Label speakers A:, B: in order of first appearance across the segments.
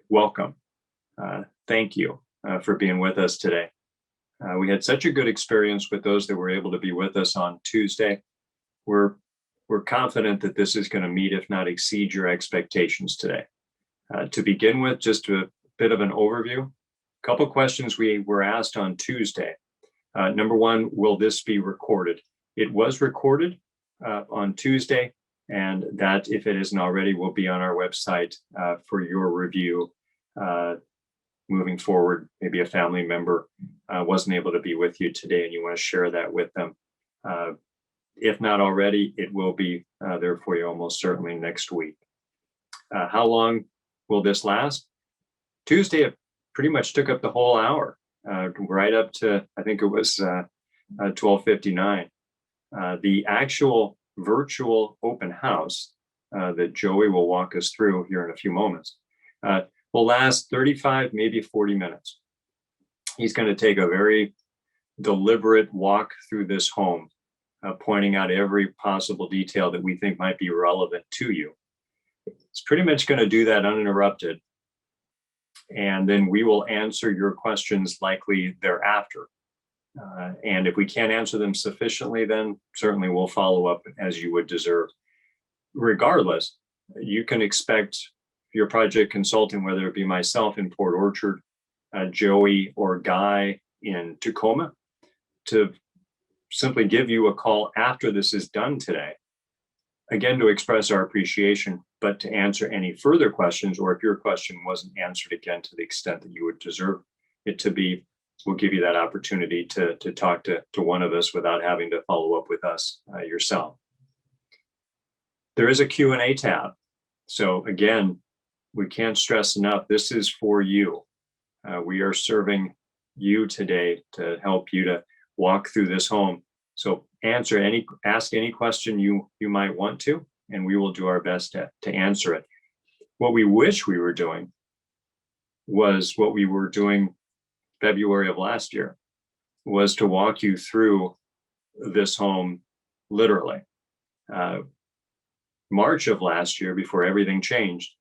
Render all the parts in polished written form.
A: welcome. Thank you for being with us today. We had such a good experience with those that were able to be with us on Tuesday. We're we're confident that this is going to meet, if not exceed, your expectations today. To begin with, just a bit of an overview. A couple questions we were asked on Tuesday. Number one, will this be recorded? It was recorded on Tuesday, and that, if it isn't already, will be on our website for your review moving forward. Maybe a family member wasn't able to be with you today and you want to share that with them. If not already, it will be there for you almost certainly next week. How long will this last? Tuesday, it pretty much took up the whole hour, right up to, I think it was 12:59. The actual virtual open house that Joey will walk us through here in a few moments will last 35, maybe 40 minutes. He's going to take a very deliberate walk through this home, pointing out every possible detail that we think might be relevant to you. It's pretty much going to do that uninterrupted. And then we will answer your questions likely thereafter. And if we can't answer them sufficiently, then certainly we'll follow up as you would deserve. Regardless, you can expect your project consultant, whether it be myself in Port Orchard, Joey, or Guy in Tacoma, to simply give you a call after this is done today. Again, to express our appreciation, but to answer any further questions, or if your question wasn't answered, again, to the extent that you would deserve it to be, we'll give you that opportunity to talk to one of us without having to follow up with us yourself. There is a Q&A tab. So again, we can't stress enough, this is for you. We are serving you today to help you to walk through this home. So ask any question you might want to, and we will do our best to answer it. What we wish we were doing was what we were doing February of last year, was to walk you through this home literally. March of last year, before everything changed,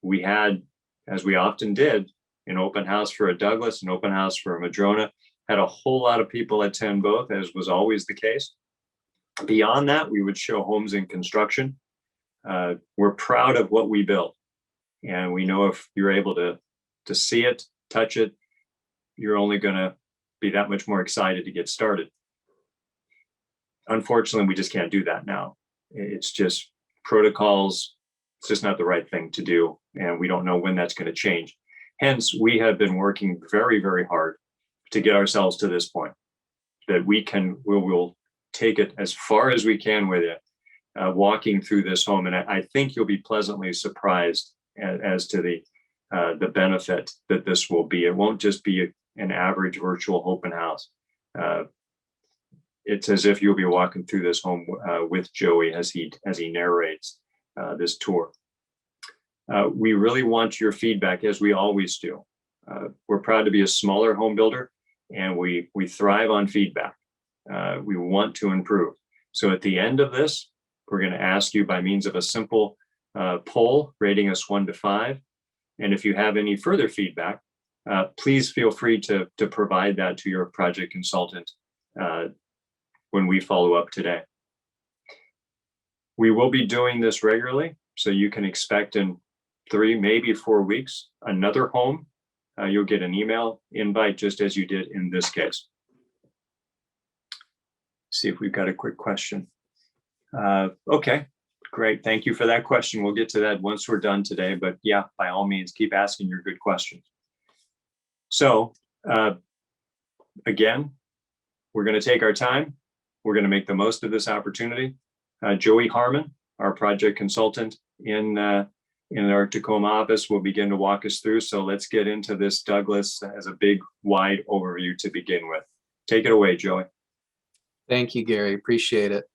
A: we had, as we often did, an open house for a Douglas, an open house for a Madrona. Had a whole lot of people attend both, as was always the case. Beyond that, we would show homes in construction. We're proud of what we built, and we know if you're able to see it, touch it, you're only going to be that much more excited to get started. Unfortunately, we just can't do that now. It's just protocols. It's just not the right thing to do, and we don't know when that's going to change. Hence, we have been working very, very hard to get ourselves to this point that we'll take it as far as we can with it, walking through this home. And I think you'll be pleasantly surprised as to the benefit that this will be. It won't just be an average virtual open house. It's as if you'll be walking through this home with Joey as he narrates this tour. We really want your feedback, as we always do. We're proud to be a smaller home builder, and we thrive on feedback. We want to improve. So at the end of this, we're going to ask you by means of a simple poll, rating us 1 to 5. And if you have any further feedback, please feel free to provide that to your project consultant when we follow up today. We will be doing this regularly, so you can expect in 3, maybe 4 weeks, another home. You'll get an email invite just as you did in this case. See if we've got a quick question. Okay, great. Thank you for that question. We'll get to that once we're done today, but yeah, by all means, keep asking your good questions. So again, we're going to take our time. We're going to make the most of this opportunity. Joey Harmon, our project consultant in our Tacoma office, will begin to walk us through. So let's get into this Douglas as a big, wide overview to begin with. Take it away, Joey.
B: Thank you, Gary. Appreciate it.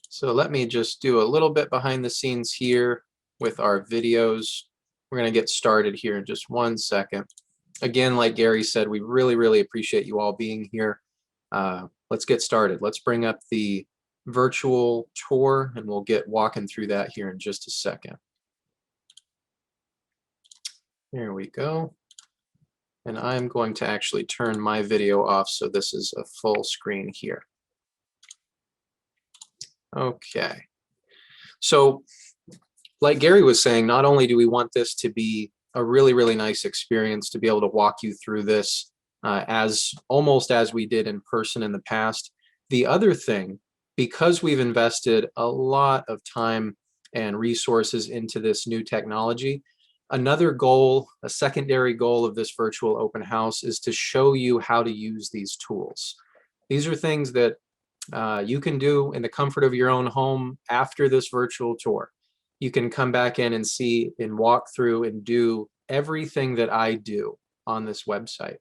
B: So let me just do a little bit behind the scenes here with our videos. We're going to get started here in just 1 second. Again, like Gary said, we really, really appreciate you all being here. Let's get started. Let's bring up the virtual tour, and we'll get walking through that here in just a second. There we go. And I'm going to actually turn my video off so this is a full screen here. Okay. So like Gary was saying, not only do we want this to be a really, really nice experience to be able to walk you through this as almost as we did in person in the past. The other thing, because we've invested a lot of time and resources into this new technology, another goal, a secondary goal of this virtual open house is to show you how to use these tools. These are things that you can do in the comfort of your own home after this virtual tour. You can come back in and see and walk through and do everything that I do on this website.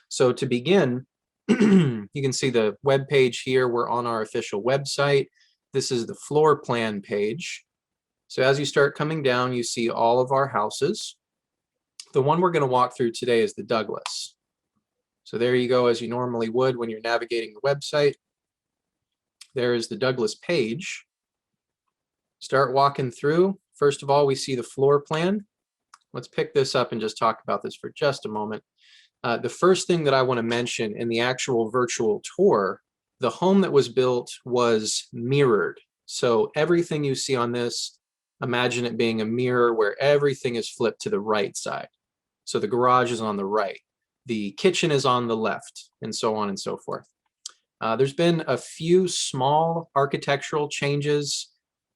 B: So to begin, you can see the web page here. We're on our official website. This is the floor plan page. So as you start coming down, you see all of our houses. The one we're going to walk through today is the Douglas. So there you go, as you normally would when you're navigating the website. There is the Douglas page. Start walking through. First of all, we see the floor plan. Let's pick this up and just talk about this for just a moment. The first thing that I want to mention in the actual virtual tour, the home that was built was mirrored. So everything you see on this, imagine it being a mirror where everything is flipped to the right side. So the garage is on the right, the kitchen is on the left, and so on and so forth. There's been a few small architectural changes.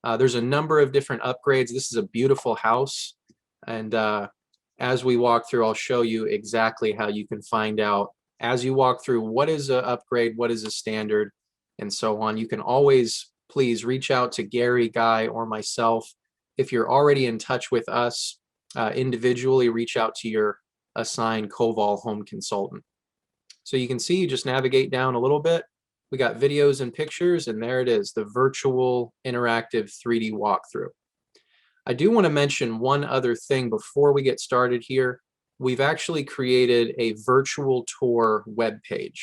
B: There's a number of different upgrades. This is a beautiful house. And as we walk through, I'll show you exactly how you can find out as you walk through what is an upgrade, what is a standard, and so on. You can always please reach out to Gary, Guy, or myself. If you're already in touch with us individually, reach out to your assigned Coval home consultant. So you can see, you just navigate down a little bit. We got videos and pictures, and there it is, the virtual interactive 3D walkthrough. I do want to mention one other thing before we get started here. We've actually created a virtual tour webpage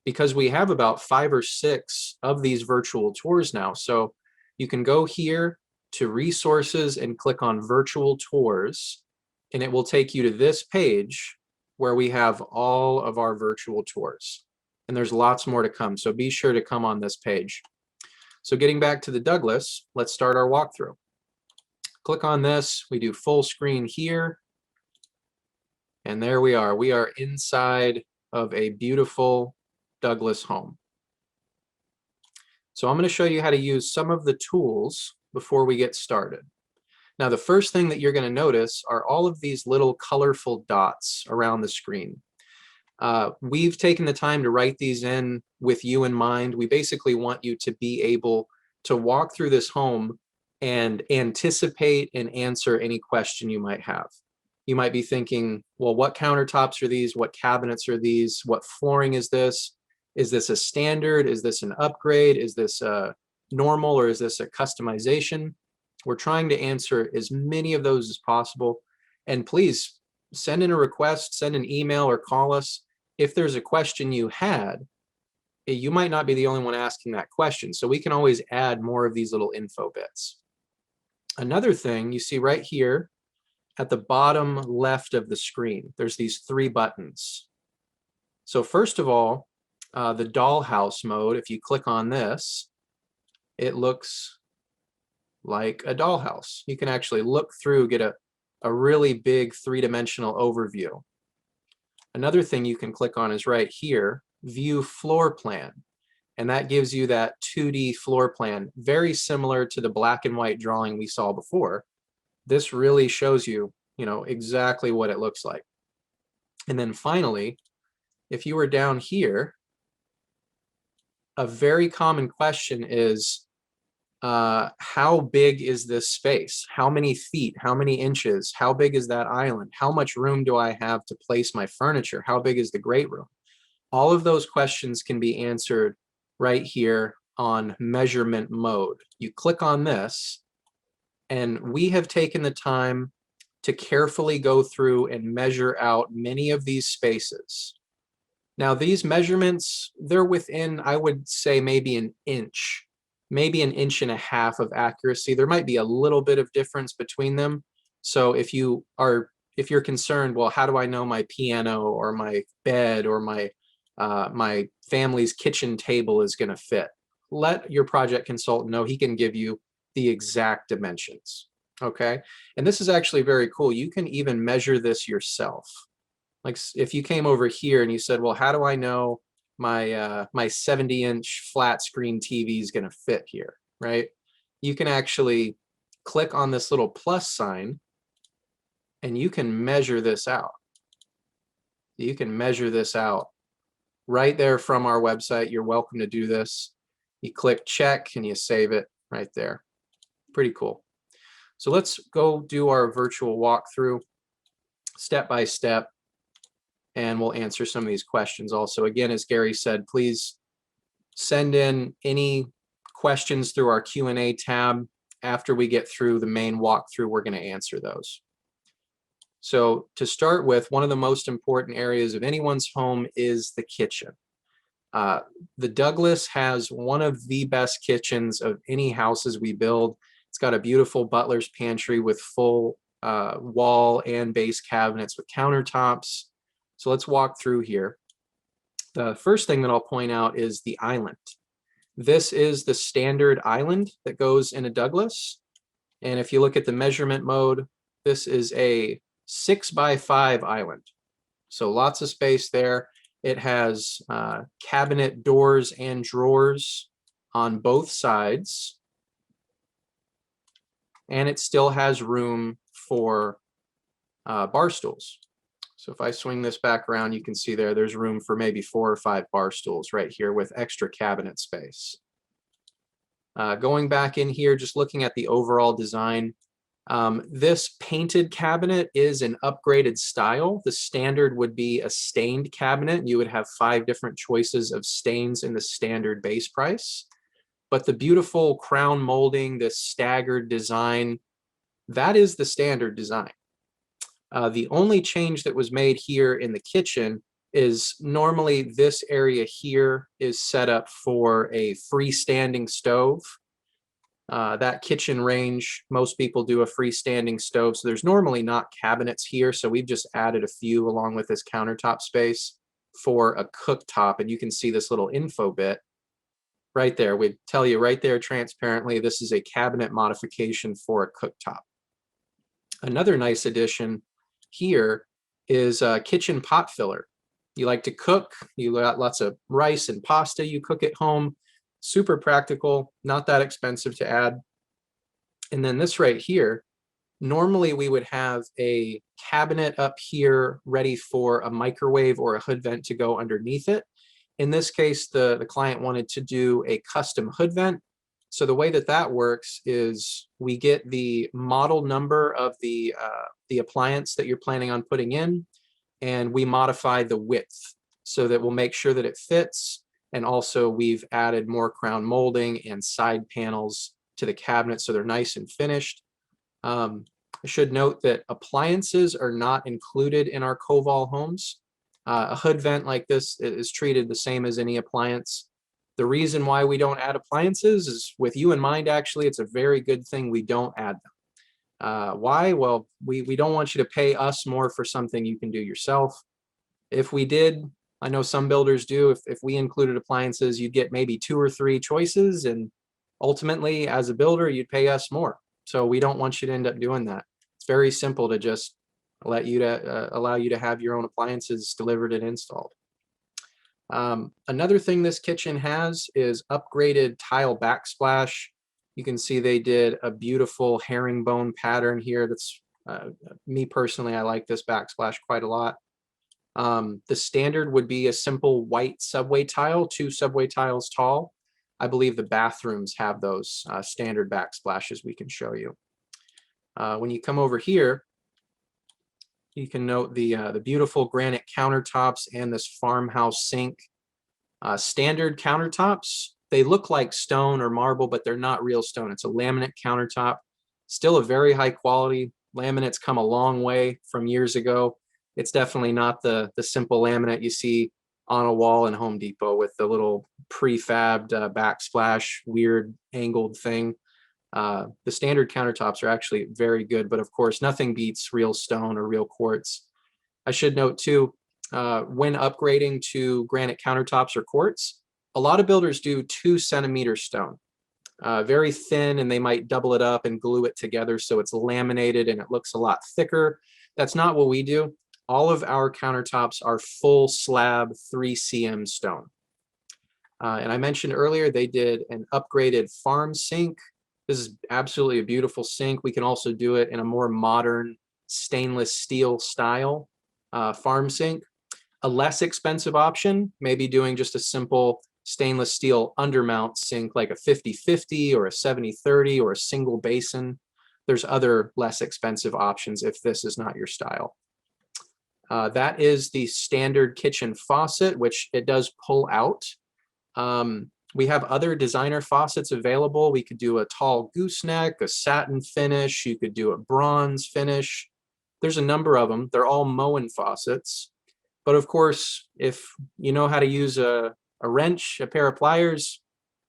B: because we have about 5 or 6 of these virtual tours now. So you can go here to resources and click on virtual tours, and it will take you to this page where we have all of our virtual tours. And there's lots more to come, so be sure to come on this page. So getting back to the Douglas, let's start our walkthrough. Click on this, we do full screen here, and there we are. We are inside of a beautiful Douglas home. So I'm going to show you how to use some of the tools before we get started. Now, the first thing that you're going to notice are all of these little colorful dots around the screen. We've taken the time to write these in with you in mind. We basically want you to be able to walk through this home and anticipate and answer any question you might have. You might be thinking, well, what countertops are these? What cabinets are these? What flooring is this? Is this a standard? Is this an upgrade? Is this a normal, or is this a customization? We're trying to answer as many of those as possible. And please send in a request, send an email, or call us. If there's a question you had, you might not be the only one asking that question. So we can always add more of these little info bits. Another thing you see right here at the bottom left of the screen, there's these 3 buttons. So first of all, the dollhouse mode, if you click on this, it looks like a dollhouse. You can actually look through, get a really big 3-dimensional overview. Another thing you can click on is right here, view floor plan. And that gives you that 2D floor plan, very similar to the black and white drawing we saw before. This really shows you, exactly what it looks like. And then finally, if you were down here, a very common question is, how big is this space? How many feet? How many inches? How big is that island? How much room do I have to place my furniture? How big is the great room? All of those questions can be answered right here on measurement mode. You click on this, and we have taken the time to carefully go through and measure out many of these spaces. Now, these measurements, they're within, I would say, maybe an inch, maybe an inch and a half of accuracy. There might be a little bit of difference between them. So if if you're concerned, well, how do I know my piano or my bed or my family's kitchen table is going to fit? Let your project consultant know. He can give you the exact dimensions. Okay. And this is actually very cool. You can even measure this yourself. Like if you came over here and you said, well, how do I know my 70-inch flat screen TV is going to fit here, right? You can actually click on this little plus sign and you can measure this out. You can measure this out right there from our website. You're welcome to do this. You click check and you save it right there. Pretty cool. So let's go do our virtual walkthrough step by step, and we'll answer some of these questions also. Again, as Gary said, please send in any questions through our Q&A tab. After we get through the main walkthrough, we're going to answer those. So to start with, one of the most important areas of anyone's home is the kitchen. The Douglas has one of the best kitchens of any houses we build. It's got a beautiful butler's pantry with full wall and base cabinets with countertops. So let's walk through here. The first thing that I'll point out is the island. This is the standard island that goes in a Douglas. And if you look at the measurement mode, this is a 6x5 island. So lots of space there. It has cabinet doors and drawers on both sides. And it still has room for bar stools. So if I swing this back around, you can see there's room for maybe 4 or 5 bar stools right here with extra cabinet space. Going back in here, just looking at the overall design, this painted cabinet is an upgraded style. The standard would be a stained cabinet. You would have 5 different choices of stains in the standard base price. But the beautiful crown molding, this staggered design, that is the standard design. The only change that was made here in the kitchen is normally this area here is set up for a freestanding stove. That kitchen range, most people do a freestanding stove, so there's normally not cabinets here, so we've just added a few along with this countertop space for a cooktop, and you can see this little info bit right there. We tell you right there transparently, this is a cabinet modification for a cooktop. Another nice addition here is a kitchen pot filler. You like to cook, you got lots of rice and pasta you cook at home. Super practical, not that expensive to add. And then this right here, normally we would have a cabinet up here ready for a microwave or a hood vent to go underneath it. In this case, the client wanted to do a custom hood vent. So the way that that works is we get the model number of the appliance that you're planning on putting in, and we modify the width so that we'll make sure that it fits. And also we've added more crown molding and side panels to the cabinet so they're nice and finished. I should note that appliances are not included in our Koval homes. A hood vent like this is treated the same as any appliance. The reason why we don't add appliances is with you in mind. Actually, it's a very good thing we don't add them. Why? Well, we don't want you to pay us more for something you can do yourself. If we did, I know some builders do, if we included appliances, you'd get maybe 2 or 3 choices, and ultimately as a builder, you'd pay us more. So we don't want you to end up doing that. It's very simple to just allow you to have your own appliances delivered and installed. Another thing this kitchen has is upgraded tile backsplash. You can see they did a beautiful herringbone pattern here. That's me personally, I like this backsplash quite a lot. The standard would be a simple white subway tile, 2 subway tiles tall. I believe the bathrooms have those standard backsplashes we can show you. When you come over here, you can note the beautiful granite countertops and this farmhouse sink. Standard countertops, they look like stone or marble, but they're not real stone. It's a laminate countertop. Still a very high quality. Laminates come a long way from years ago. It's definitely not the simple laminate you see on a wall in Home Depot with the little prefabbed backsplash, weird angled thing. The standard countertops are actually very good, but of course, nothing beats real stone or real quartz. I should note too, when upgrading to granite countertops or quartz, a lot of builders do 2 centimeter stone. Very thin, and they might double it up and glue it together so it's laminated and it looks a lot thicker. That's not what we do. All of our countertops are full slab 3 cm stone. And I mentioned earlier they did an upgraded farm sink. This is absolutely a beautiful sink. We can also do it in a more modern stainless steel style farm sink. A less expensive option, maybe doing just a simple stainless steel undermount sink like a 50-50 or a 70-30 or a single basin. There's other less expensive options if this is not your style. That is the standard kitchen faucet, which it does pull out. We have other designer faucets available. We could do a tall gooseneck, a satin finish. You could do a bronze finish. There's a number of them. They're all Moen faucets. But of course, if you know how to use a wrench, a pair of pliers,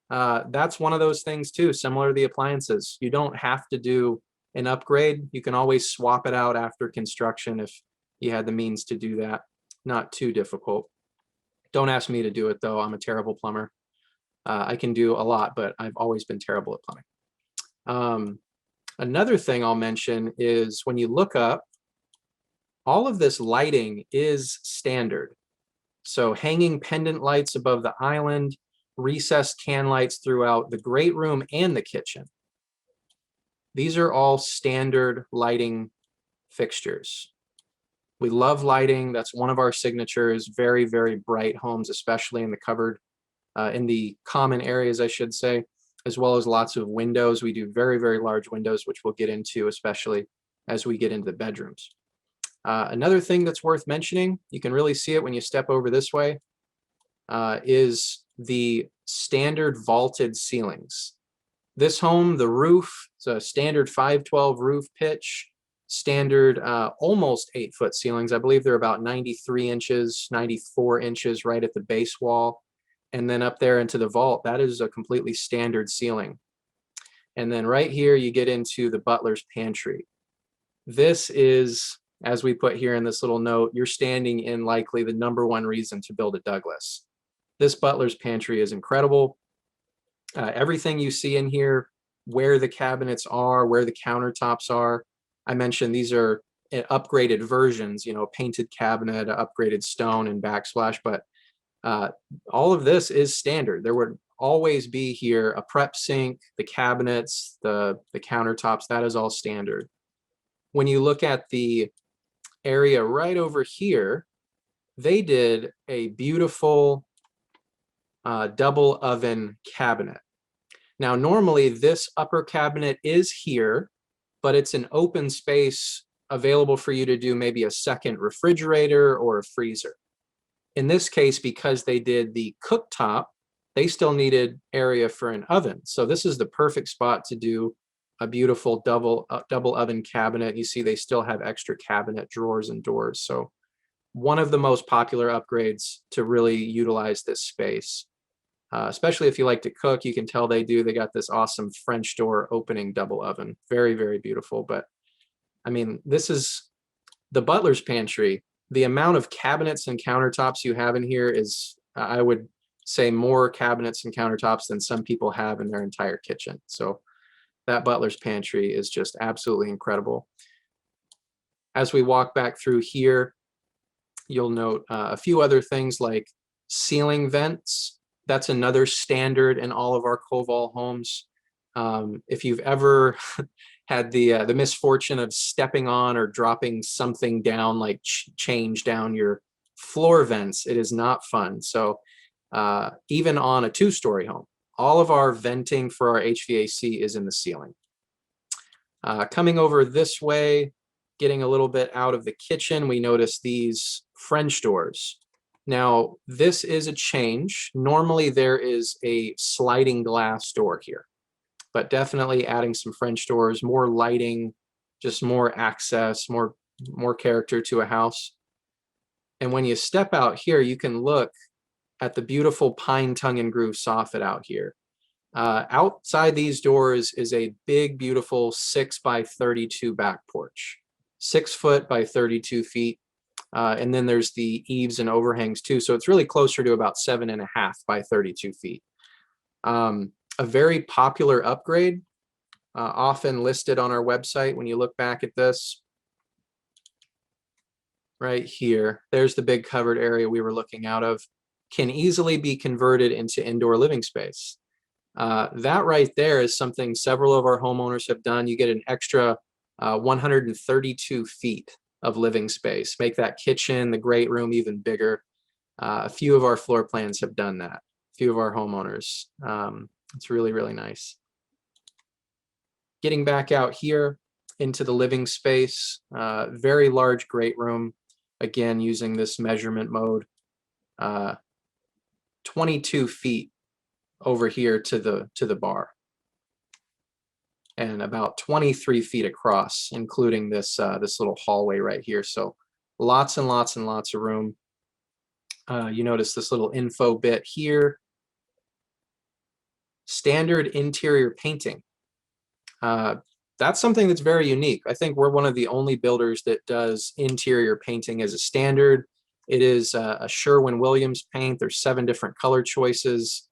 B: that's one of those things too, similar to the appliances. You don't have to do an upgrade. You can always swap it out after construction if you had the means to do that. Not too difficult. Don't ask me to do it though. I'm a terrible plumber. I can do a lot, but I've always been terrible at plumbing. Another thing I'll mention is when you look up, all of this lighting is standard. So hanging pendant lights above the island, recessed can lights throughout the great room and the kitchen. These are all standard lighting fixtures. We love lighting. That's one of our signatures. Very, very bright homes, especially in the covered, in the common areas, I should say, as well as lots of windows. We do very, very large windows, which we'll get into, especially as we get into the bedrooms. Another thing that's worth mentioning, you can really see it when you step over this way, is the standard vaulted ceilings. This home, the roof, it's a standard 512 roof pitch, standard almost 8-foot ceilings. I believe they're about 93 inches, 94 inches right at the base wall. And then up there into the vault, that is a completely standard ceiling. And then right here, you get into the butler's pantry. This is, as we put here in this little note, you're standing in likely the #1 reason to build a Douglas. This butler's pantry is incredible. Everything you see in here, where the cabinets are, where the countertops are. I mentioned these are upgraded versions, you know, painted cabinet, upgraded stone and backsplash, but all of this is standard. There would always be here a prep sink, the cabinets, the countertops, that is all standard. When you look at the area right over here, they did a beautiful double oven cabinet. Now, normally this upper cabinet is here, but it's an open space available for you to do maybe a second refrigerator or a freezer. In this case, because they did the cooktop, they still needed area for an oven. So this is the perfect spot to do a beautiful double oven cabinet. You see they still have extra cabinet drawers and doors. So one of the most popular upgrades to really utilize this space. Especially if you like to cook, you can tell they do. They got this awesome French door opening double oven. Very, very beautiful. But I mean, this is the butler's pantry. The amount of cabinets and countertops you have in here is, I would say, more cabinets and countertops than some people have in their entire kitchen. So that butler's pantry is just absolutely incredible. As we walk back through here, you'll note a few other things like ceiling vents. That's another standard in all of our Koval homes. If you've ever had the misfortune of stepping on or dropping something down, like change down your floor vents, it is not fun. So even on a 2-story home, all of our venting for our HVAC is in the ceiling. Coming over this way, getting a little bit out of the kitchen, we notice these French doors. Now, this is a change. Normally, there is a sliding glass door here, but definitely adding some French doors, more lighting, just more access, more character to a house. And when you step out here, you can look at the beautiful pine tongue and groove soffit out here. Outside these doors is a big, beautiful 6 by 32 back porch, 6 foot by 32 feet. And then there's the eaves and overhangs too. So it's really closer to about 7.5 by 32 feet. A very popular upgrade, often listed on our website. When you look back at this right here, there's the big covered area we were looking out of, can easily be converted into indoor living space. That right there is something several of our homeowners have done. You get an extra 132 feet of living space, make that kitchen, the great room even bigger. A few of our floor plans have done that, a few of our homeowners. It's really, really nice. Getting back out here into the living space, very large, great room. Again, using this measurement mode, 22 feet over here to the bar, and about 23 feet across, including this this little hallway right here. So lots and lots and lots of room. You notice this little info bit here. Standard interior painting. That's something that's very unique. I think we're one of the only builders that does interior painting as a standard. It is a Sherwin-Williams paint. There's 7 different color choices.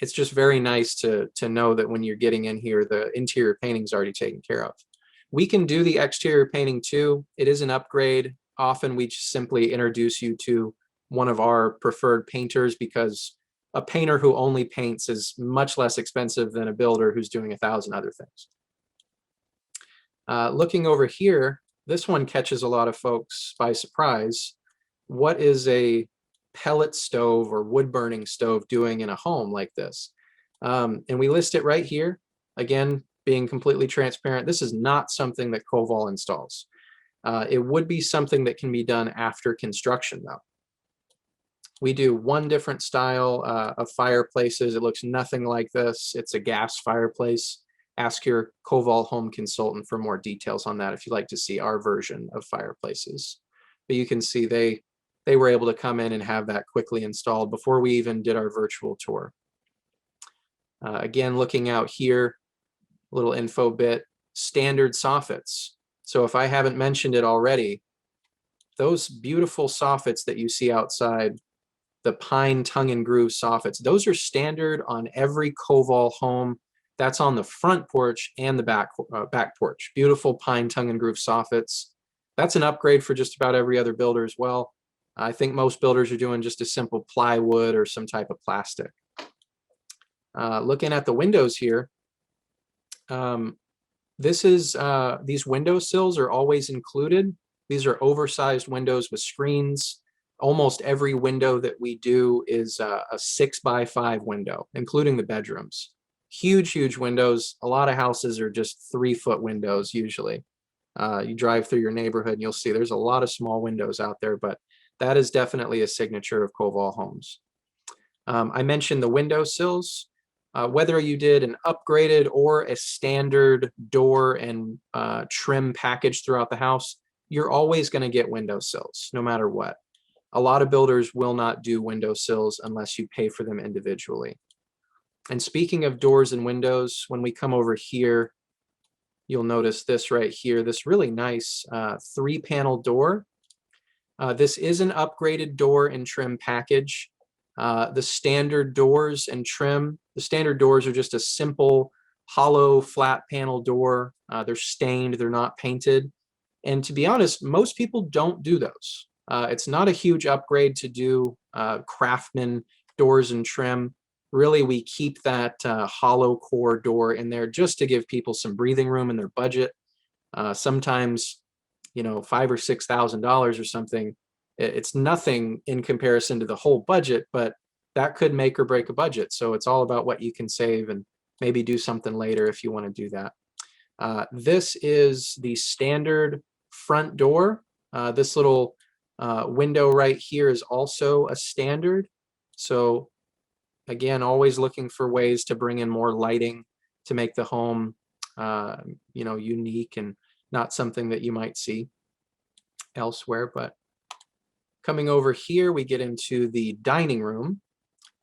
B: It's just very nice to know that when you're getting in here, the interior painting is already taken care of. We can do the exterior painting too. It is an upgrade. Often we just simply introduce you to one of our preferred painters, because a painter who only paints is much less expensive than a builder who's doing 1,000 other things. Looking over here, this one catches a lot of folks by surprise. What is a pellet stove or wood burning stove doing in a home like this? And we list it right here. Again, being completely transparent, this is not something that Koval installs. It would be something that can be done after construction though. We do one different style of fireplaces. It looks nothing like this. It's a gas fireplace. Ask your Koval home consultant for more details on that if you'd like to see our version of fireplaces. But you can see they were able to come in and have that quickly installed before we even did our virtual tour. Again, looking out here, a little info bit, standard soffits. So if I haven't mentioned it already, those beautiful soffits that you see outside, the pine tongue and groove soffits, those are standard on every Koval home. That's on the front porch and the back porch. Beautiful pine tongue and groove soffits. That's an upgrade for just about every other builder as well. I think most builders are doing just a simple plywood or some type of plastic. Looking at the windows here, these window sills are always included. These are oversized windows with screens. Almost every window that we do is a 6x5 window, including the bedrooms. Huge, huge windows. A lot of houses are just 3-foot windows usually. You drive through your neighborhood and you'll see there's a lot of small windows out there, but that is definitely a signature of Koval homes. I mentioned the window sills. Whether you did an upgraded or a standard door and trim package throughout the house, you're always going to get window sills no matter what. A lot of builders will not do window sills unless you pay for them individually. And speaking of doors and windows, when we come over here, you'll notice this right here, this really nice 3-panel door. This is an upgraded door and trim package. The standard doors and trim, the standard doors are just a simple hollow flat panel door. They're stained, they're not painted. And to be honest, most people don't do those. It's not a huge upgrade to do Craftsman doors and trim. Really, we keep that hollow core door in there just to give people some breathing room in their budget. Sometimes, you know, $5,000 or $6,000 or something, it's nothing in comparison to the whole budget, but that could make or break a budget. So it's all about what you can save and maybe do something later if you want to do that. This is the standard front door. This little window right here is also a standard. So again, always looking for ways to bring in more lighting to make the home, you know, unique and not something that you might see elsewhere. But coming over here, we get into the dining room.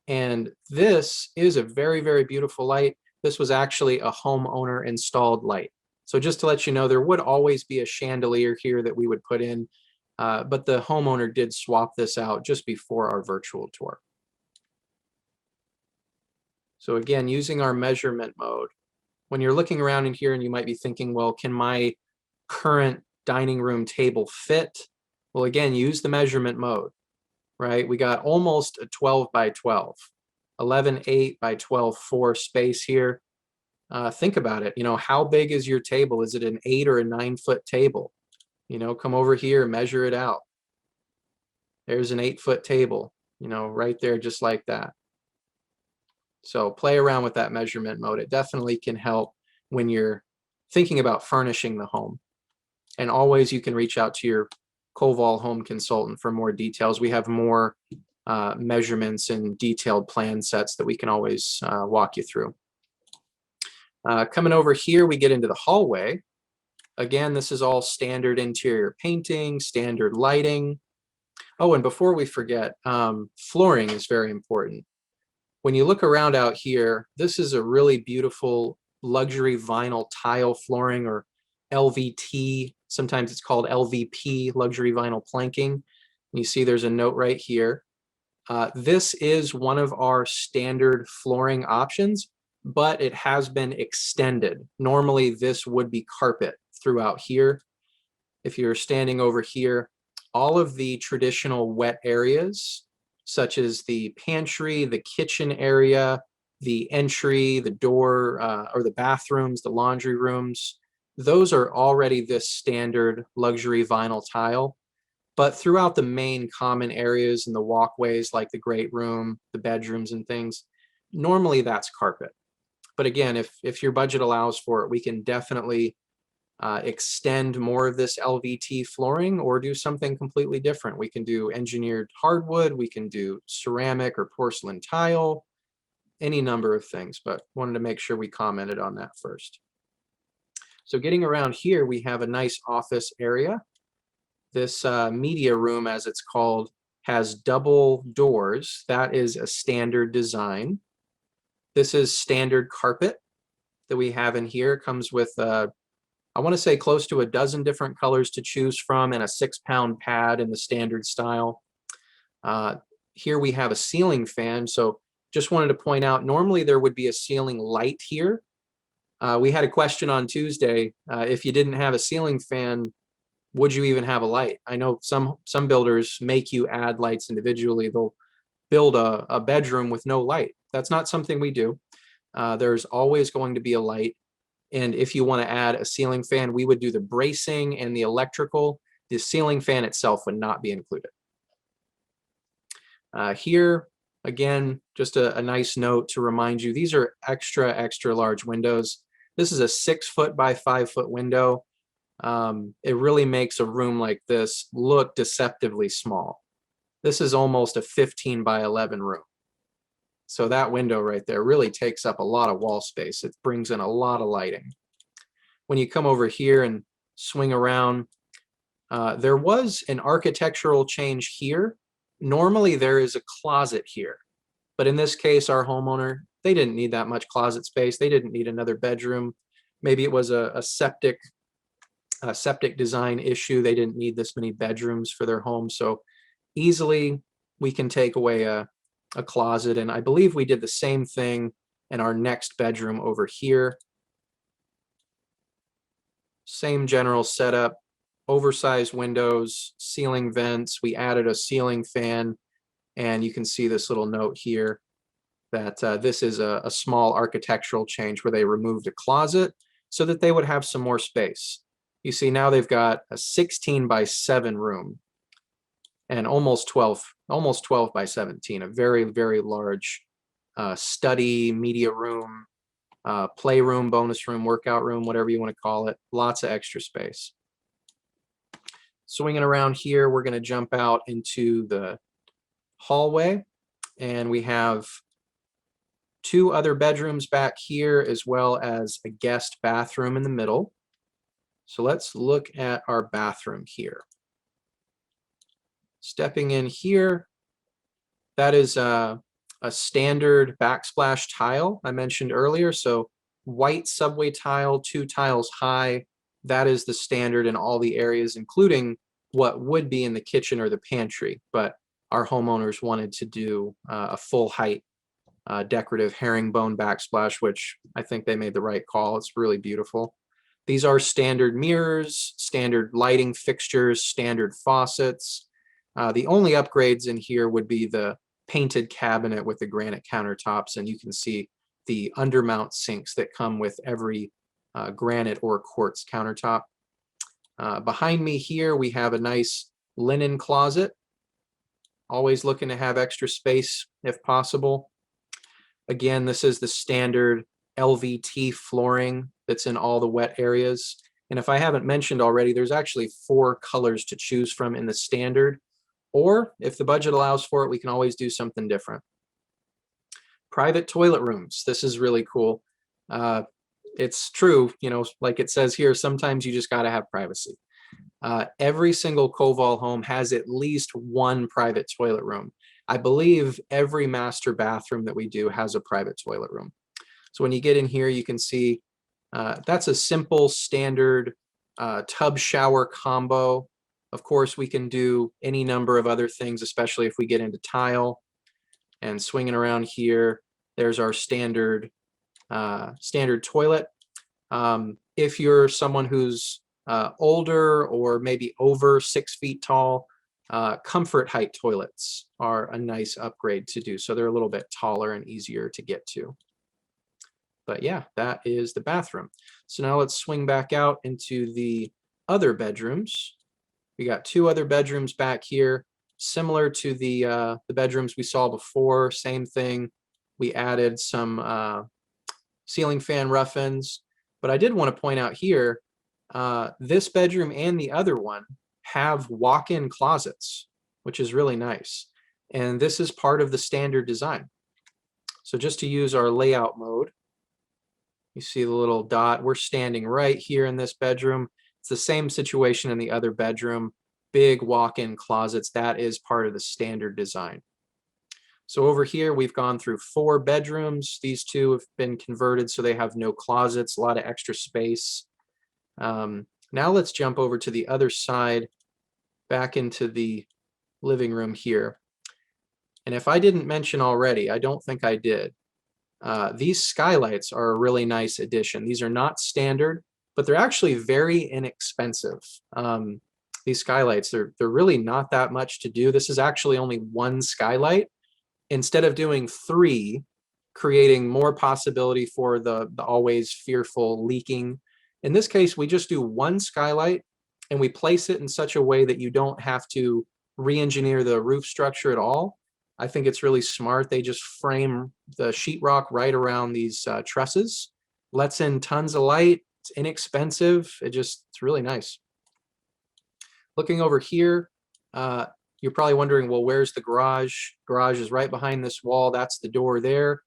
B: And this is a very, very beautiful light. This was actually a homeowner installed light. So just to let you know, there would always be a chandelier here that we would put in, but the homeowner did swap this out just before our virtual tour. So again, using our measurement mode, when you're looking around in here and you might be thinking, well, can my current dining room table fit? Well, again, use the measurement mode, right? We got almost a 12 by 12, 11.8 by 12.4 space here. Think about it. How big is your table? Is it an 8 or a 9-foot table? Come over here, measure it out. There's an 8-foot table, right there, just like that. So play around with that measurement mode. It definitely can help when you're thinking about furnishing the home. And always you can reach out to your Koval home consultant for more details. We have more measurements and detailed plan sets that we can always walk you through. Coming over here, we get into the hallway. Again, this is all standard interior painting, standard lighting. Oh, and before we forget, flooring is very important. When you look around out here, this is a really beautiful luxury vinyl tile flooring, or LVT. Sometimes it's called LVP, luxury vinyl planking. And you see there's a note right here. This is one of our standard flooring options, but it has been extended. Normally this would be carpet throughout here. If you're standing over here, all of the traditional wet areas, such as the pantry, the kitchen area, the entry, the door, or the bathrooms, the laundry rooms, those are already this standard luxury vinyl tile. But throughout the main common areas and the walkways, like the great room, the bedrooms and things, normally that's carpet. But again, if your budget allows for it, we can definitely extend more of this LVT flooring or do something completely different. We can do engineered hardwood, we can do ceramic or porcelain tile, any number of things, but wanted to make sure we commented on that first. So getting around here, we have a nice office area. This media room, as it's called, has double doors. That is a standard design. This is standard carpet that we have in here. It comes with I want to say close to a dozen different colors to choose from, and a 6-pound pad in the standard style. Here we have a ceiling fan. So just wanted to point out, normally there would be a ceiling light here. We had a question on Tuesday. If you didn't have a ceiling fan, would you even have a light? I know some builders make you add lights individually. They'll build a bedroom with no light. That's not something we do. There's always going to be a light. And if you want to add a ceiling fan, we would do the bracing and the electrical. The ceiling fan itself would not be included. Here, again, just a nice note to remind you, these are extra large windows. This is a 6-foot by 5-foot window. It really makes a room like this look deceptively small. This is almost a 15 by 11 room. So that window right there really takes up a lot of wall space. It brings in a lot of lighting. When you come over here and swing around, there was an architectural change here. Normally there is a closet here, but in this case, our homeowner, they didn't need that much closet space. They didn't need another bedroom. Maybe it was a septic design issue. They didn't need this many bedrooms for their home. So easily we can take away a closet. And I believe we did the same thing in our next bedroom over here. Same general setup, oversized windows, ceiling vents. We added a ceiling fan, and you can see this little note here that this is a small architectural change where they removed a closet so that they would have some more space. You see now they've got a 16 by 7 room and almost 12 by 17, a very large study, media room, playroom, bonus room, workout room, whatever you want to call it. Lots of extra space. Swinging around here, we're going to jump out into the hallway, and we have 2 other bedrooms back here, as well as a guest bathroom in the middle. So let's look at our bathroom here. Stepping in here, that is a a standard backsplash tile I mentioned earlier. So white subway tile, 2 tiles high. That is the standard in all the areas, including what would be in the kitchen or the pantry. But our homeowners wanted to do a full height decorative herringbone backsplash, which I think they made the right call. It's really beautiful. These are standard mirrors, standard lighting fixtures, standard faucets. The only upgrades in here would be the painted cabinet with the granite countertops, and you can see the undermount sinks that come with every granite or quartz countertop. Behind me here, we have a nice linen closet. Always looking to have extra space if possible. Again, this is the standard LVT flooring that's in all the wet areas. And if I haven't mentioned already, there's actually 4 colors to choose from in the standard. Or if the budget allows for it, we can always do something different. Private toilet rooms. This is really cool. It's true, you know, like it says here, sometimes you just got to have privacy. Every single Koval home has at least 1 private toilet room. I believe every master bathroom that we do has a private toilet room. So when you get in here, you can see that's a simple standard tub shower combo. Of course, we can do any number of other things, especially if we get into tile. And swinging around here, there's our standard toilet. If you're someone who's older or maybe over 6 feet tall, comfort height toilets are a nice upgrade to do. So they're a little bit taller and easier to get to. But yeah, that is the bathroom. So now let's swing back out into the other bedrooms. We got 2 other bedrooms back here, similar to the bedrooms we saw before. Same thing. We added some ceiling fan rough-ins. But I did want to point out here, this bedroom and the other one have walk-in closets, which is really nice. And this is part of the standard design. So just to use our layout mode, you see the little dot. We're standing right here in this bedroom. It's the same situation in the other bedroom. Big walk-in closets. That is part of the standard design. So over here, we've gone through 4 bedrooms. These 2 have been converted so they have no closets, a lot of extra space. Now let's jump over to the other side, back into the living room here. And if I didn't mention already, I don't think I did, these skylights are a really nice addition. These are not standard, but they're actually very inexpensive. These skylights, they're really not that much to do. This is actually only 1 skylight. Instead of doing 3, creating more possibility for the always fearful leaking. In this case, we just do 1 skylight and we place it in such a way that you don't have to re-engineer the roof structure at all. I think it's really smart. They just frame the sheetrock right around these trusses, lets in tons of light. It's inexpensive. It's really nice. Looking over here, you're probably wondering, well, where's the garage? Garage is right behind this wall. That's the door there.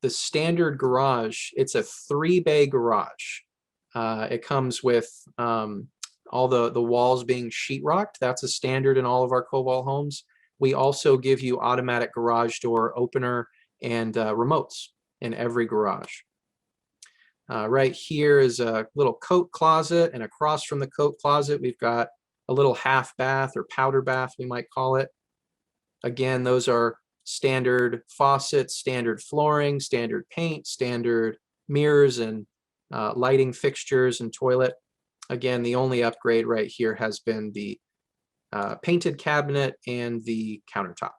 B: The standard garage, it's a 3-bay garage. It comes with all the walls being sheetrocked. That's a standard in all of our Koval homes. We also give you automatic garage door opener and remotes in every garage. Right here is a little coat closet, and across from the coat closet, we've got a little half bath or powder bath, we might call it. Again, those are standard faucets, standard flooring, standard paint, standard mirrors and lighting fixtures and toilet. Again, the only upgrade right here has been the painted cabinet and the countertop.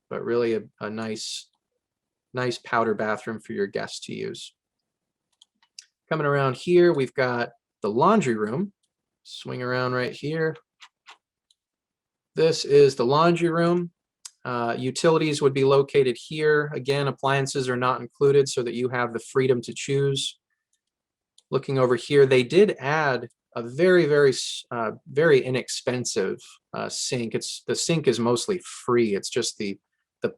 B: But really a nice powder bathroom for your guests to use. Coming around here, we've got the laundry room. Swing around right here. This is the laundry room. Utilities would be located here. Again, appliances are not included so that you have the freedom to choose. Looking over here, they did add a very inexpensive sink. The sink is mostly free. It's just the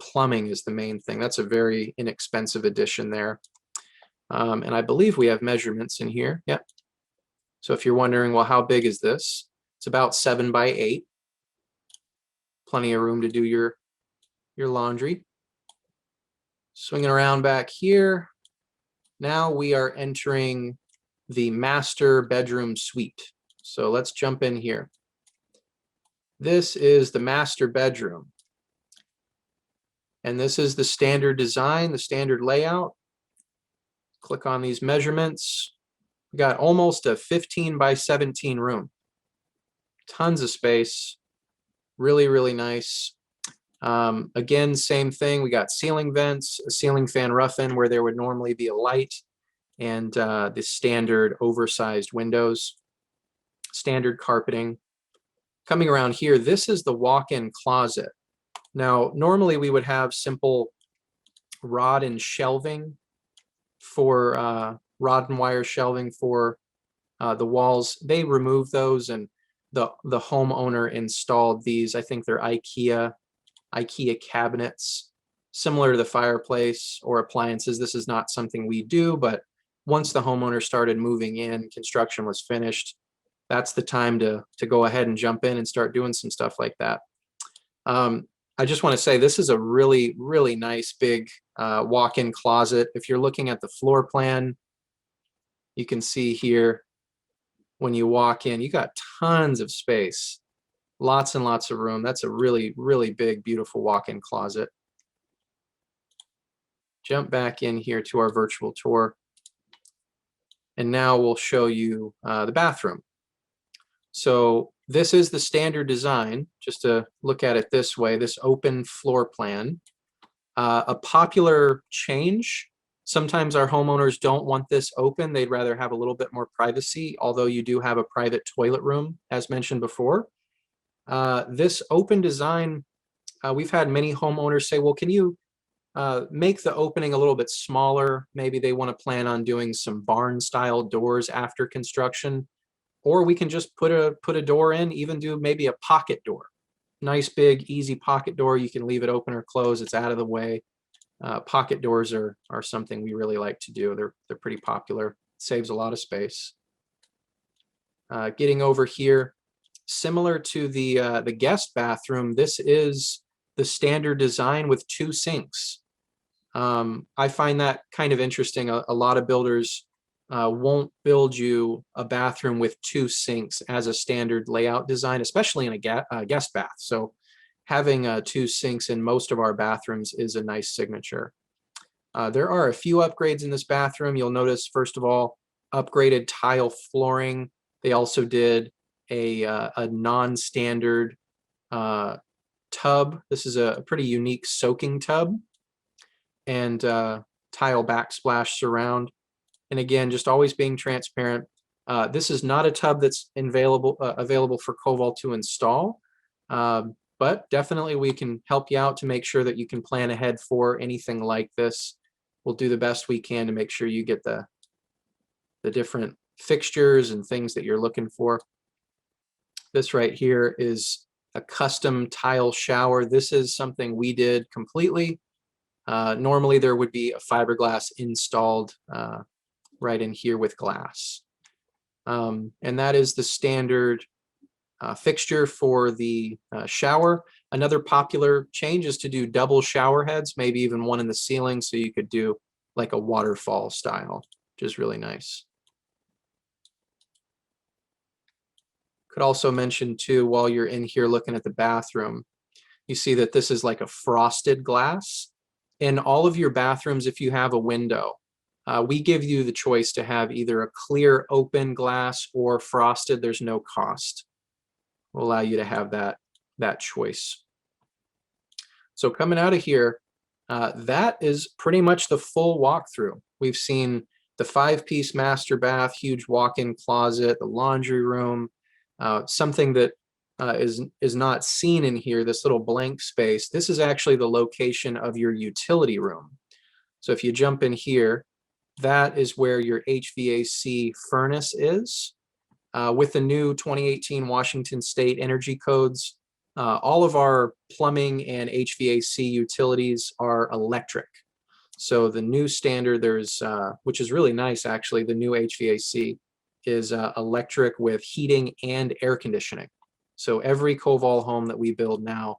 B: plumbing is the main thing. That's a very inexpensive addition there. And I believe we have measurements in here. Yep. So if you're wondering, well, how big is this? It's about 7 by 8. Plenty of room to do your laundry. Swinging around back here. Now we are entering the master bedroom suite. So let's jump in here. This is the master bedroom. And this is the standard design, the standard layout. Click on these measurements. We got almost a 15 by 17 room. Tons of space. Really, really nice. Again, same thing. We got ceiling vents, a ceiling fan rough-in where there would normally be a light, and the standard oversized windows, standard carpeting. Coming around here, this is the walk-in closet. Now, normally we would have simple rod and shelving for rod and wire shelving for the walls. They removed those, and the homeowner installed these. I think they're IKEA cabinets, similar to the fireplace or appliances. This is not something we do, but once the homeowner started moving in, construction was finished, that's the time to go ahead and jump in and start doing some stuff like that. I just want to say this is a really, really nice big walk-in closet. If you're looking at the floor plan, you can see here when you walk in, you got tons of space. Lots and lots of room. That's a really, really big, beautiful walk-in closet. Jump back in here to our virtual tour. And now we'll show you the bathroom. So this is the standard design, just to look at it this way, this open floor plan. A popular change, sometimes our homeowners don't want this open. They'd rather have a little bit more privacy, although you do have a private toilet room, as mentioned before. This open design, we've had many homeowners say, well, can you make the opening a little bit smaller? Maybe they want to plan on doing some barn style doors after construction, or we can just put a door in, even do maybe a pocket door. Nice big easy pocket door. You can leave it open or close. It's out of the way. Pocket doors are something we really like to do. They're pretty popular. Saves a lot of space. Getting over here, similar to the guest bathroom, this is the standard design with 2 sinks. I find that kind of interesting. A lot of builders won't build you a bathroom with 2 sinks as a standard layout design, especially in a guest bath. So having 2 sinks in most of our bathrooms is a nice signature. There are a few upgrades in this bathroom. You'll notice, first of all, upgraded tile flooring. They also did a non-standard tub. This is a pretty unique soaking tub, and tile backsplash surround. And again, just always being transparent. This is not a tub that's available for Coval to install, but definitely we can help you out to make sure that you can plan ahead for anything like this. We'll do the best we can to make sure you get the different fixtures and things that you're looking for. This right here is a custom tile shower. This is something we did completely. Normally there would be a fiberglass installed right in here with glass. And that is the standard fixture for the shower. Another popular change is to do double shower heads, maybe even one in the ceiling, so you could do like a waterfall style, which is really nice. Could also mention too, while you're in here looking at the bathroom, you see that this is like a frosted glass. In all of your bathrooms, if you have a window, we give you the choice to have either a clear open glass or frosted. There's no cost. We'll allow you to have that choice. So coming out of here, that is pretty much the full walkthrough. We've seen the 5-piece master bath, huge walk-in closet, the laundry room, something that is not seen in here, this little blank space. This is actually the location of your utility room. So if you jump in here, that is where your HVAC furnace is. With the new 2018 Washington State Energy Codes, all of our plumbing and HVAC utilities are electric. So the new standard, there's, which is really nice actually, the new HVAC is electric with heating and air conditioning. So every Coval home that we build now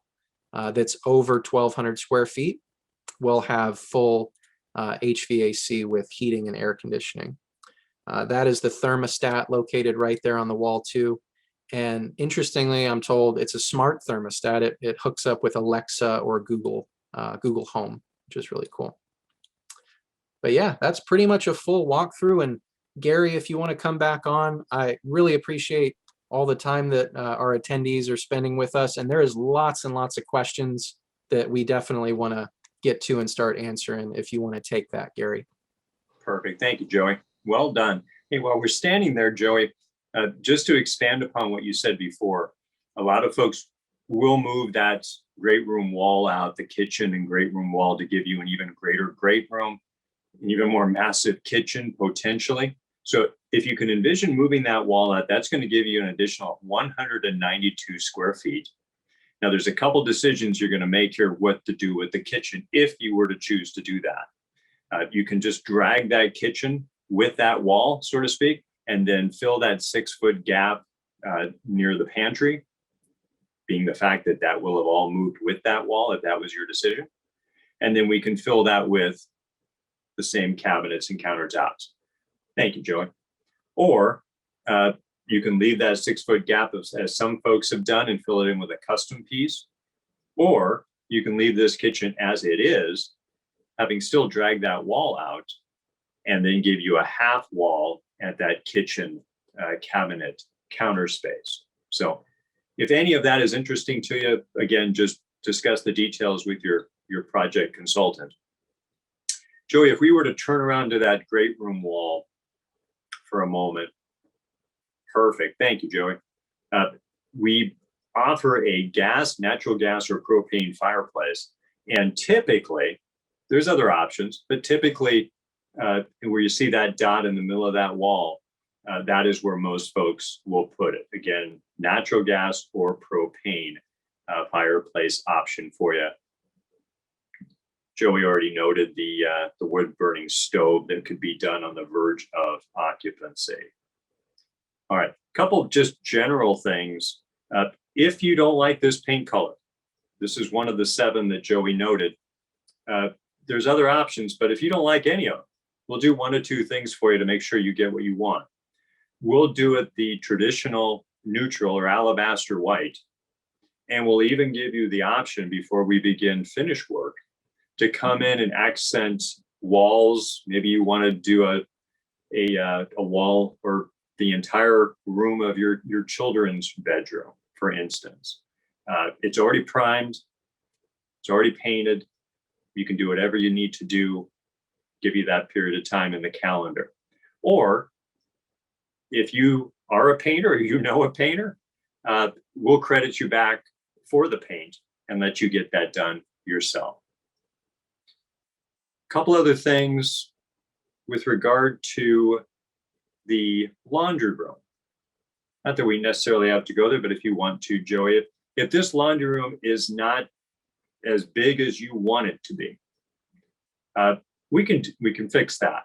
B: that's over 1,200 square feet will have full HVAC with heating and air conditioning. That is the thermostat located right there on the wall too. And interestingly, I'm told it's a smart thermostat. It hooks up with Alexa or Google Home, which is really cool. But yeah, that's pretty much a full walkthrough. And Gary, if you want to come back on, I really appreciate all the time that our attendees are spending with us. And there is lots and lots of questions that we definitely want to get to and start answering if you want to take that, Gary.
A: Perfect. Thank you, Joey. Well done. Hey, while we're standing there, Joey, just to expand upon what you said before, a lot of folks will move that great room wall out, the kitchen and great room wall, to give you an even greater great room, an even more massive kitchen potentially. So if you can envision moving that wall out, that's going to give you an additional 192 square feet. Now, there's a couple decisions you're going to make here what to do with the kitchen if you were to choose to do that. You can just drag that kitchen with that wall, so to speak, and then fill that 6-foot gap near the pantry, being the fact that that will have all moved with that wall if that was your decision. And then we can fill that with the same cabinets and countertops. Thank you, Joey. Or you can leave that 6-foot gap as some folks have done and fill it in with a custom piece. Or you can leave this kitchen as it is, having still dragged that wall out, and then give you a half wall at that kitchen cabinet counter space. So if any of that is interesting to you, again, just discuss the details with your project consultant. Joey, if we were to turn around to that great room wall for a moment. Perfect. Thank you, Joey. We offer a natural gas or propane fireplace. And typically, there's other options, but typically where you see that dot in the middle of that wall, that is where most folks will put it. Again, natural gas or propane fireplace option for you. Joey already noted the wood burning stove that could be done on the verge of occupancy. All right, a couple of just general things. If you don't like this paint color, this is one of the 7 that Joey noted. There's other options, but if you don't like any of them, we'll do 1 or 2 things for you to make sure you get what you want. We'll do it the traditional neutral or alabaster white, and we'll even give you the option before we begin finish work to come in and accent walls. Maybe you want to do a wall or the entire room of your children's bedroom, for instance. It's already primed, it's already painted. You can do whatever you need to do, give you that period of time in the calendar. Or if you are a painter or you know a painter, we'll credit you back for the paint and let you get that done yourself. Couple other things with regard to the laundry room. Not that we necessarily have to go there, but if you want to, Joey, if this laundry room is not as big as you want it to be, we can fix that.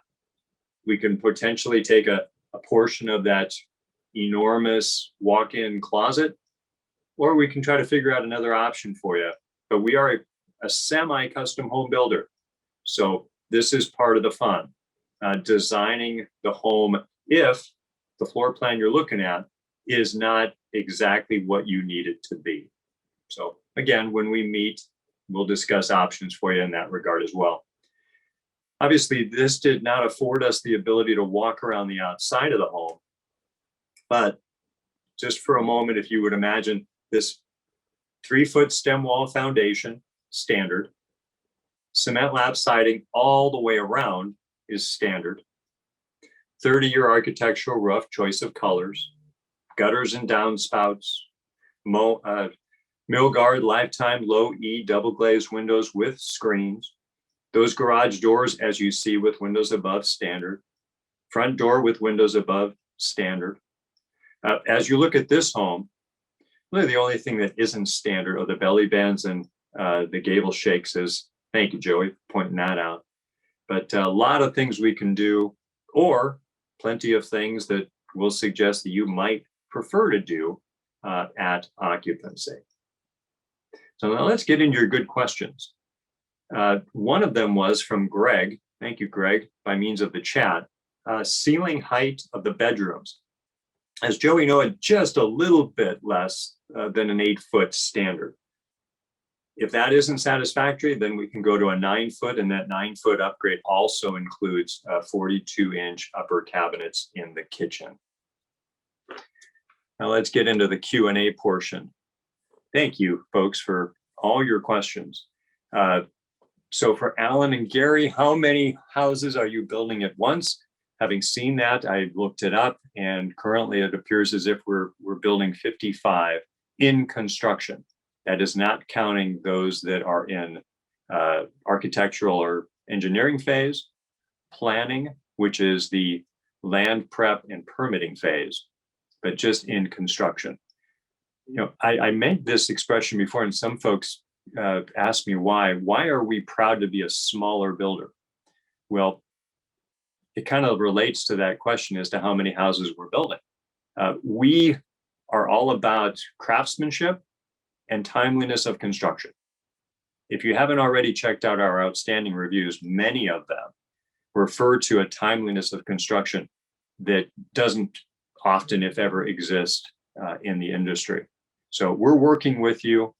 A: We can potentially take a portion of that enormous walk-in closet, or we can try to figure out another option for you. But we are a semi-custom home builder. So this is part of the fun, designing the home if the floor plan you're looking at is not exactly what you need it to be. So again, when we meet, we'll discuss options for you in that regard as well. Obviously, this did not afford us the ability to walk around the outside of the home, but just for a moment, if you would imagine this 3-foot stem wall foundation, standard, cement lap siding all the way around is standard. 30-year architectural roof, choice of colors, gutters and downspouts, Milgard lifetime low E double glazed windows with screens. Those garage doors, as you see, with windows above, standard. Front door with windows above, standard. As you look at this home, really the only thing that isn't standard are the belly bands and the gable shakes. Thank you, Joey, for pointing that out. But a lot of things we can do, or plenty of things that we'll suggest that you might prefer to do at occupancy. So now let's get into your good questions. One of them was from Greg. Thank you, Greg, by means of the chat. Ceiling height of the bedrooms. As Joey noted, just a little bit less than an 8-foot standard. If that isn't satisfactory, then we can go to a 9-foot, and that 9-foot upgrade also includes 42-inch upper cabinets in the kitchen. Now let's get into the Q&A portion. Thank you, folks, for all your questions. So for Alan and Gary, how many houses are you building at once? Having seen that, I looked it up, and currently it appears as if we're building 55 in construction. That is not counting those that are in architectural or engineering phase, planning, which is the land prep and permitting phase, but just in construction. You know, I made this expression before, and some folks asked me why. Why are we proud to be a smaller builder? Well, it kind of relates to that question as to how many houses we're building. We are all about craftsmanship and timeliness of construction. If you haven't already checked out our outstanding reviews, many of them refer to a timeliness of construction that doesn't often, if ever, exist in the industry. So we're working with you.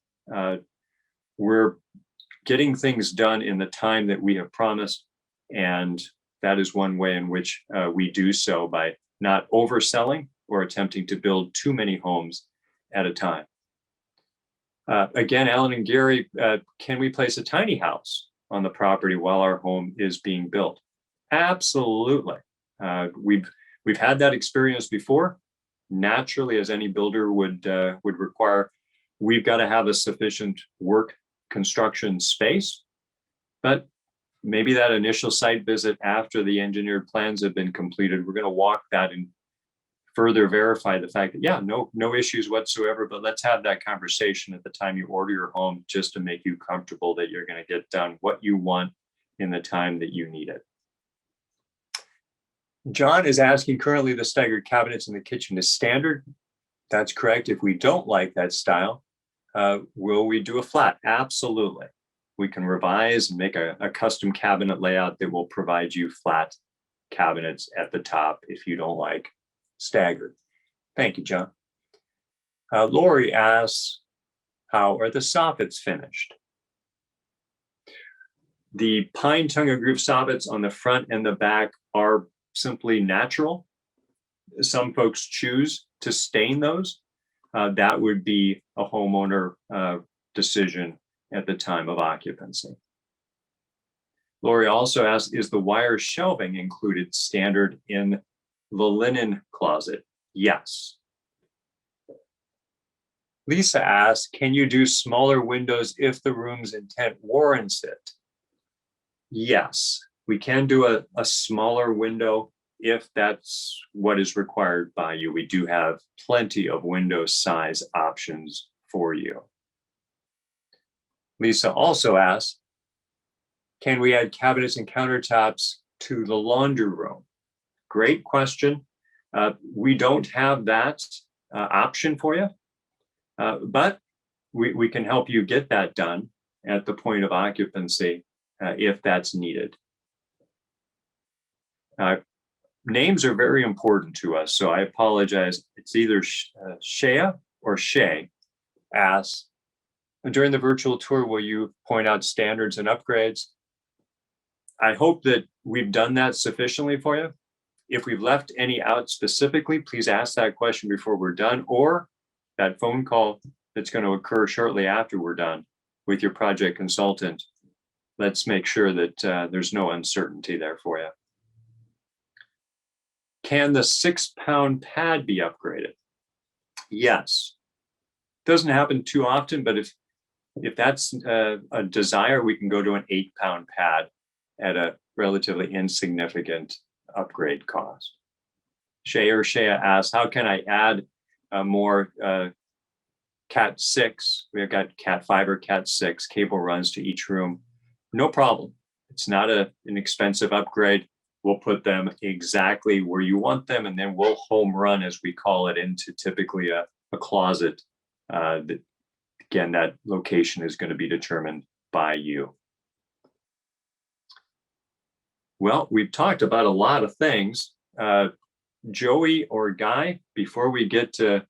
A: We're getting things done in the time that we have promised, and that is one way in which we do so, by not overselling or attempting to build too many homes at a time. Again, Alan and Gary, can we place a tiny house on the property while our home is being built? Absolutely. We've had that experience before. Naturally, as any builder would require, we've got to have a sufficient work construction space, but maybe that initial site visit after the engineered plans have been completed, we're going to walk that and further verify the fact that, yeah, no issues whatsoever, but let's have that conversation at the time you order your home, just to make you comfortable that you're going to get done what you want in the time that you need it. John is asking, currently the staggered cabinets in the kitchen is standard. That's correct. If we don't like that style, will we do a flat? Absolutely. We can revise and make a custom cabinet layout that will provide you flat cabinets at the top if you don't like staggered. Thank you, John. Lori asks, how are the soffits finished? The pine tongue and groove soffits on the front and the back are simply natural. Some folks choose to stain those. That would be a homeowner decision at the time of occupancy. Lori also asked, is the wire shelving included standard in the linen closet? Yes. Lisa asks, can you do smaller windows if the room's intent warrants it? Yes, we can do a smaller window if that's what is required by you. We do have plenty of window size options for you. Lisa also asks, can we add cabinets and countertops to the laundry room? Great question. We don't have that option for you, but we can help you get that done at the point of occupancy if that's needed. Names are very important to us, so I apologize. It's either Shea or Shay asks, during the virtual tour, will you point out standards and upgrades? I hope that we've done that sufficiently for you. If we've left any out specifically, please ask that question before we're done, or that phone call that's going to occur shortly after we're done with your project consultant. Let's make sure that there's no uncertainty there for you. Can the 6-pound pad be upgraded? Yes. Doesn't happen too often, but if that's a desire, we can go to an 8-pound pad at a relatively insignificant upgrade cost. Shay or Shea asks, how can I add more Cat 6? We've got Cat 5 or Cat 6 cable runs to each room. No problem. It's not an expensive upgrade. We'll put them exactly where you want them, and then we'll home run, as we call it, into typically a closet. Again, that location is going to be determined by you. Well, we've talked about a lot of things. Joey or Guy, before we get to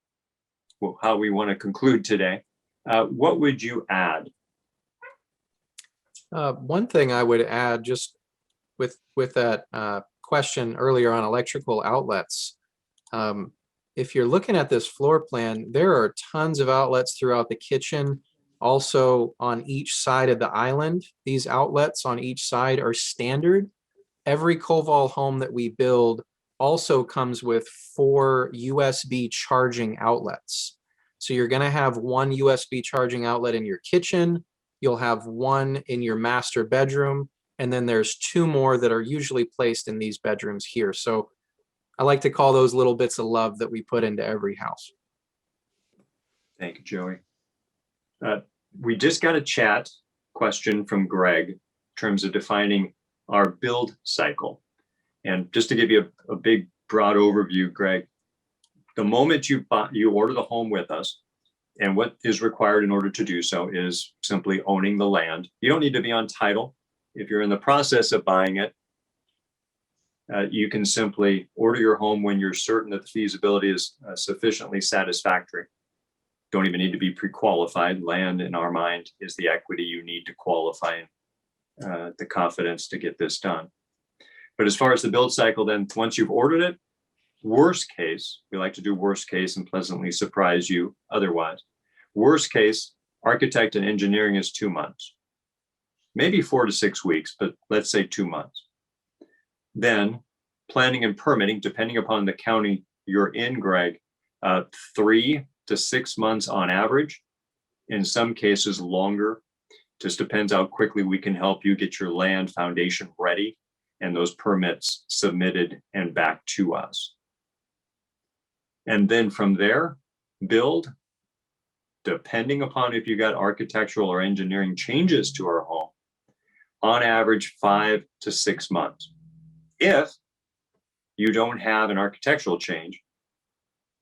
A: how we want to conclude today, what would you add?
B: One thing I would add, just with that question earlier on electrical outlets, if you're looking at this floor plan, there are tons of outlets throughout the kitchen. Also on each side of the island, these outlets on each side are standard. Every Koval home that we build also comes with 4 USB charging outlets. So you're going to have one USB charging outlet in your kitchen. You'll have one in your master bedroom. And then there's 2 more that are usually placed in these bedrooms here. So I like to call those little bits of love that we put into every house.
A: Thank you, Joey. We just got a chat question from Greg in terms of defining our build cycle. And just to give you a big, broad overview, Greg, the moment you order the home with us, and what is required in order to do so is simply owning the land. You don't need to be on title. If you're in the process of buying it, you can simply order your home when you're certain that the feasibility is sufficiently satisfactory. Don't even need to be pre-qualified. Land, in our mind, is the equity you need to qualify the confidence to get this done. But as far as the build cycle, then once you've ordered it, worst case, we like to do worst case and pleasantly surprise you otherwise. Worst case, architect and engineering is 2 months, maybe 4 to 6 weeks, but let's say 2 months. Then planning and permitting, depending upon the county you're in, Greg, 3 to 6 months on average, in some cases longer. Just depends how quickly we can help you get your land foundation ready and those permits submitted and back to us. And then from there, build, depending upon if you got architectural or engineering changes to our home, on average 5 to 6 months. If you don't have an architectural change,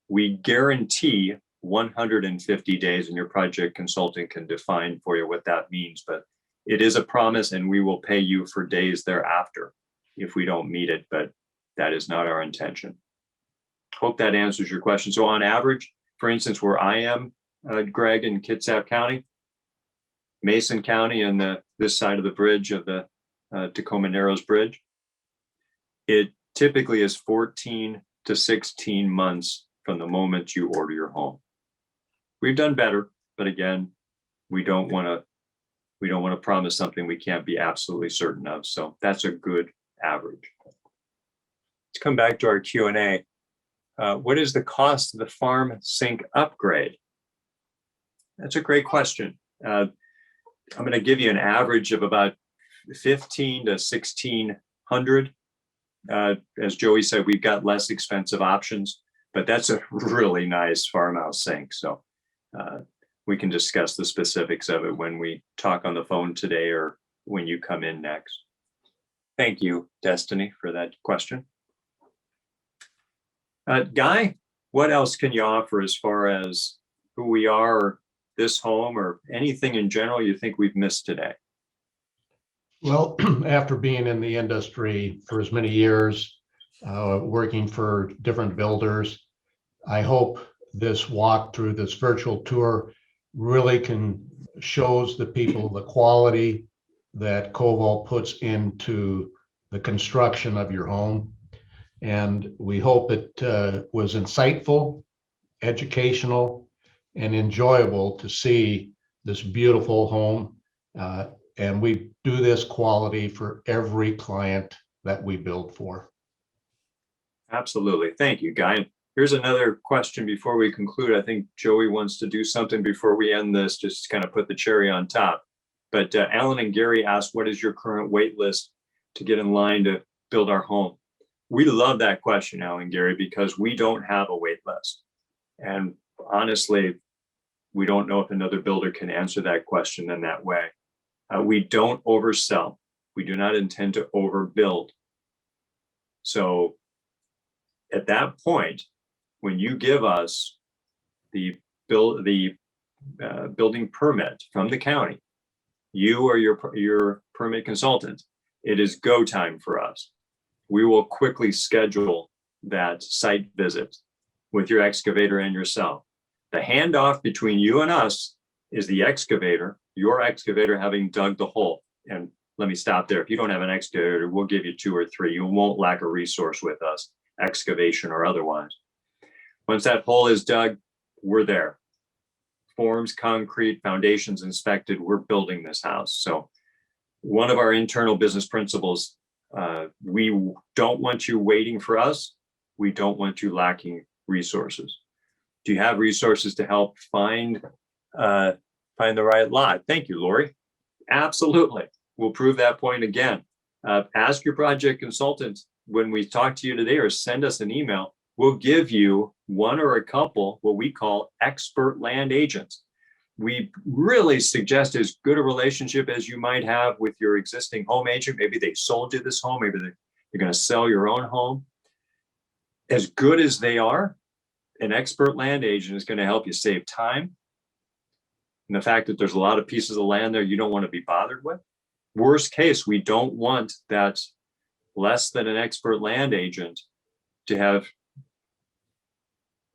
A: we guarantee 150 days, and your project consultant can define for you what that means, but it is a promise, and we will pay you for days thereafter if we don't meet it, but that is not our intention. Hope that answers your question. So on average, for instance, where I am, Greg, in Kitsap County, Mason County, and this side of the bridge of the Tacoma Narrows Bridge, it typically is 14 to 16 months from the moment you order your home. We've done better, but again, we don't want to promise something we can't be absolutely certain of. So that's a good average. Let's come back to our Q&A. What is the cost of the farm sink upgrade? That's a great question. I'm going to give you an average of about 15 to 1600. As Joey said, we've got less expensive options, but that's a really nice farmhouse sink. So we can discuss the specifics of it when we talk on the phone today or when you come in next. Thank you, Destiny, for that question. Guy, what else can you offer as far as who we are, or this home, or anything in general you think we've missed today?
C: Well, after being in the industry for as many years, working for different builders, I hope this walk through this virtual tour really shows the people the quality that Koval puts into the construction of your home. And we hope it was insightful, educational, and enjoyable to see this beautiful home. And we do this quality for every client that we build for.
A: Absolutely. Thank you, Guy. Here's another question before we conclude. I think Joey wants to do something before we end this, just to kind of put the cherry on top. But Alan and Gary asked, what is your current wait list to get in line to build our home? We love that question, Alan and Gary, because we don't have a wait list. And honestly, we don't know if another builder can answer that question in that way. We don't oversell. We do not intend to overbuild. So at that point, when you give us the building permit from the county, you or your permit consultant it is go time for us. We will quickly schedule that site visit with your excavator and yourself. The handoff between you and us is the excavator, your excavator having dug the hole. And let me stop there. If you don't have an excavator, we'll give you 2 or 3. You won't lack a resource with us, excavation or otherwise. Once that hole is dug, we're there. Forms, concrete, foundations inspected, we're building this house. So one of our internal business principles, we don't want you waiting for us. We don't want you lacking resources. Do you have resources to help find the right lot? Thank you, Lori. Absolutely. We'll prove that point again. Ask your project consultant when we talk to you today, or send us an email. We'll give you one or a couple, what we call expert land agents. We really suggest as good a relationship as you might have with your existing home agent. Maybe they sold you this home, maybe you're going to sell your own home. As good as they are, an expert land agent is going to help you save time. And the fact that there's a lot of pieces of land there you don't want to be bothered with. Worst case, we don't want that less than an expert land agent to have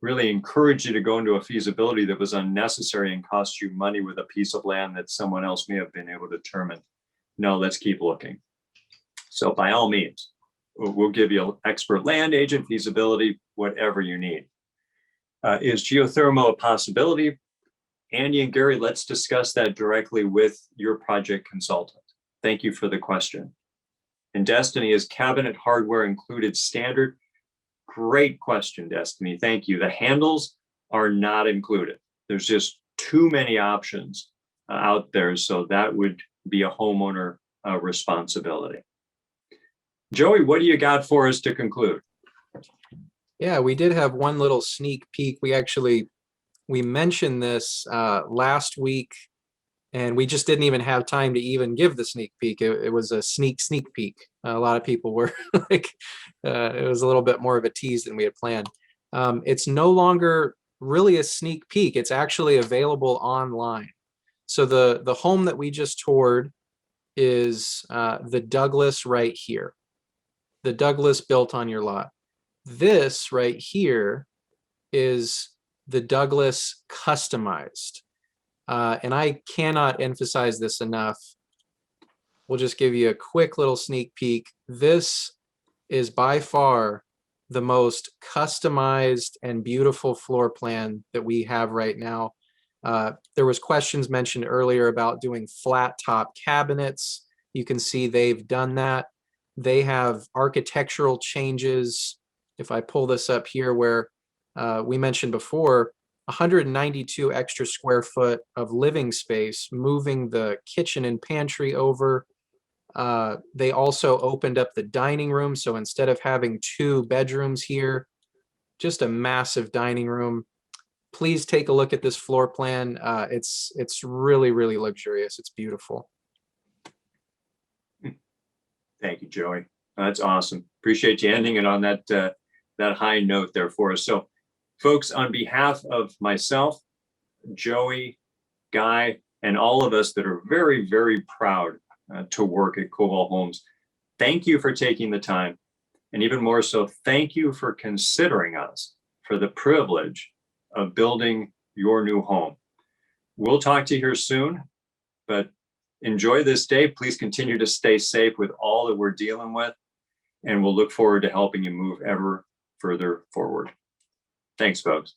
A: really encourage you to go into a feasibility that was unnecessary and cost you money with a piece of land that someone else may have been able to determine. No, let's keep looking. So by all means, we'll give you an expert land agent, feasibility, whatever you need. Is geothermal a possibility? Andy and Gary, let's discuss that directly with your project consultant. Thank you for the question. And Destiny, is cabinet hardware included standard? Great question, Destiny. Thank you. The handles are not included. There's just too many options out there. So that would be a homeowner responsibility. Joey, what do you got for us to conclude?
B: Yeah, we did have one little sneak peek. We mentioned this last week, and we just didn't even have time to even give the sneak peek. It was a sneak peek. A lot of people were like, it was a little bit more of a tease than we had planned. It's no longer really a sneak peek. It's actually available online. So the home that we just toured is the Douglas right here. The Douglas built on your lot. This right here is the Douglas customized. And I cannot emphasize this enough. We'll just give you a quick little sneak peek. This is by far the most customized and beautiful floor plan that we have right now. There was questions mentioned earlier about doing flat top cabinets. You can see they've done that. They have architectural changes. If I pull this up here, where we mentioned before, 192 extra square foot of living space, moving the kitchen and pantry over. They also opened up the dining room. So instead of having 2 bedrooms here, just a massive dining room. Please take a look at this floor plan. It's really, really luxurious. It's beautiful.
A: Thank you, Joey. That's awesome. Appreciate you ending it on that high note there for us. So folks, on behalf of myself, Joey, Guy, and all of us that are very, very proud to work at Cobalt Homes, thank you for taking the time. And even more so, thank you for considering us for the privilege of building your new home. We'll talk to you here soon, but enjoy this day. Please continue to stay safe with all that we're dealing with, and we'll look forward to helping you move ever further forward. Thanks, folks.